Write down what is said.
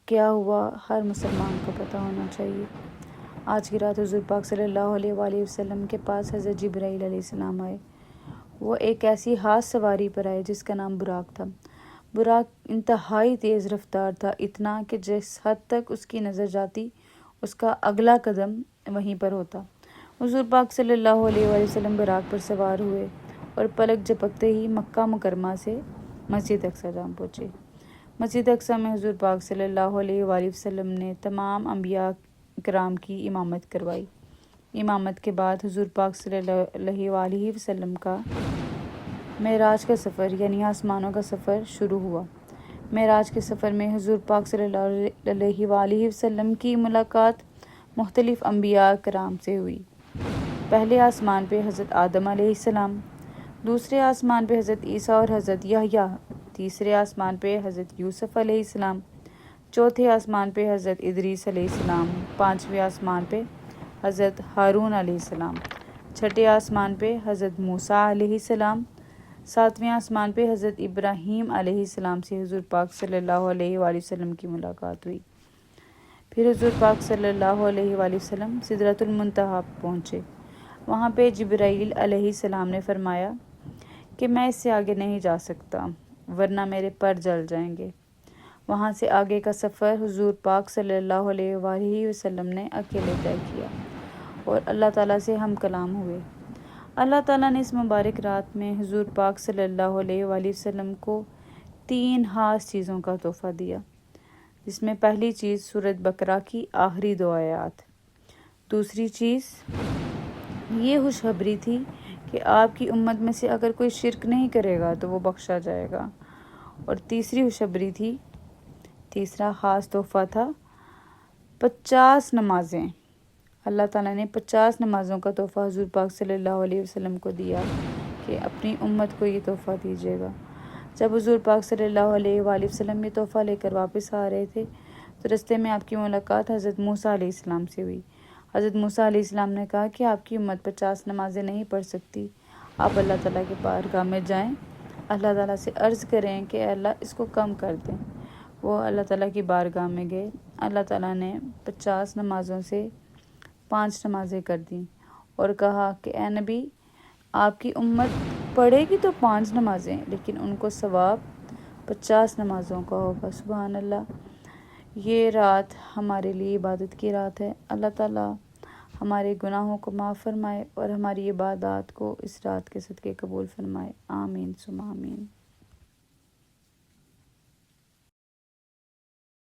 کیا ہوا ہر مسلمان کو پتہ ہونا چاہیے۔ آج کی رات حضور پاک صلی اللہ علیہ وآلہ وسلم کے پاس حضرت جبرائیل علیہ السلام آئے۔ وہ ایک ایسی ہاتھ سواری پر آئے جس کا نام براق تھا۔ براق انتہائی تیز رفتار تھا، اتنا کہ جس حد تک اس کی نظر جاتی اس کا اگلا قدم وہیں پر ہوتا۔ حضور پاک صلی اللہ علیہ وآلہ وسلم براق پر سوار ہوئے اور پلک جھپکتے ہی مکہ مکرمہ سے مسجد اقصی جا پہنچے۔ مسجد اقصی میں حضور پاک صلی اللہ علیہ وآلہ وسلم نے تمام انبیاء کرام کی امامت کروائی۔ امامت کے بعد حضور پاک صلی اللہ علیہ وآلہ وسلم کا معراج کا سفر یعنی آسمانوں کا سفر شروع ہوا۔ معراج کے سفر میں حضور پاک صلی اللہ علیہ وآلہ وسلم کی ملاقات مختلف انبیاء کرام سے ہوئی۔ پہلے آسمان پہ حضرت آدم علیہ السلام، دوسرے آسمان پہ حضرت عیسیٰ اور حضرت یحییٰ، تیسرے آسمان پہ حضرت یوسف علیہ السلام، چوتھے آسمان پہ حضرت ادریس علیہ السلام، پانچویں آسمان پہ حضرت ہارون علیہ السلام، چھٹے آسمان پہ حضرت موسیٰ علیہ السلام، ساتویں آسمان پہ حضرت ابراہیم علیہ السلام سے حضور پاک صلی اللہ علیہ وآلہ وسلم کی ملاقات ہوئی۔ پھر حضور پاک صلی اللہ علیہ وآلہ وسلم سدرۃ المنتہا پہنچے۔ وہاں پہ جبرائیل علیہ السلام نے فرمایا کہ میں اس سے آگے نہیں جا سکتا ورنہ میرے پر جل جائیں گے۔ وہاں سے آگے کا سفر حضور پاک صلی اللہ علیہ وآلہ وسلم نے اکیلے طے کیا اور اللہ تعالیٰ سے ہم کلام ہوئے۔ اللہ تعالیٰ نے اس مبارک رات میں حضور پاک صلی اللہ علیہ وآلہ وسلم کو 3 خاص چیزوں کا تحفہ دیا، جس میں پہلی چیز سورۃ بقرہ کی آخری 2 آیات، دوسری چیز یہ خوشخبری تھی کہ آپ کی امت میں سے اگر کوئی شرک نہیں کرے گا تو وہ بخشا جائے گا، اور تیسری خوشخبری تھی، تیسرا خاص تحفہ تھا 50 نمازیں۔ اللہ تعالیٰ نے 50 نمازوں کا تحفہ حضور پاک صلی اللہ علیہ وسلم کو دیا کہ اپنی امت کو یہ تحفہ دیجیے گا۔ جب حضور پاک صلی اللہ علیہ وآلہ وسلم یہ تحفہ لے کر واپس آ رہے تھے تو رستے میں آپ کی ملاقات حضرت موسیٰ علیہ السلام سے ہوئی۔ حضرت موسیٰ علیہ السلام نے کہا کہ آپ کی امت 50 نمازیں نہیں پڑھ سکتی، آپ اللہ تعالیٰ کے بارگاہ میں جائیں، اللہ تعالیٰ سے عرض کریں کہ اے اللہ اس کو کم کر دیں۔ وہ اللہ تعالیٰ کی بارگاہ میں گئے، اللہ تعالیٰ نے 50 نمازوں سے 5 نمازیں کر دیں اور کہا کہ اے نبی، آپ کی امت پڑھے گی تو 5 نمازیں لیکن ان کو ثواب 50 نمازوں کا ہوگا۔ سبحان اللہ، یہ رات ہمارے لیے عبادت کی رات ہے۔ اللہ تعالیٰ ہمارے گناہوں کو معاف فرمائے اور ہماری عبادات کو اس رات کے صدقے قبول فرمائے۔ آمین ثم آمین۔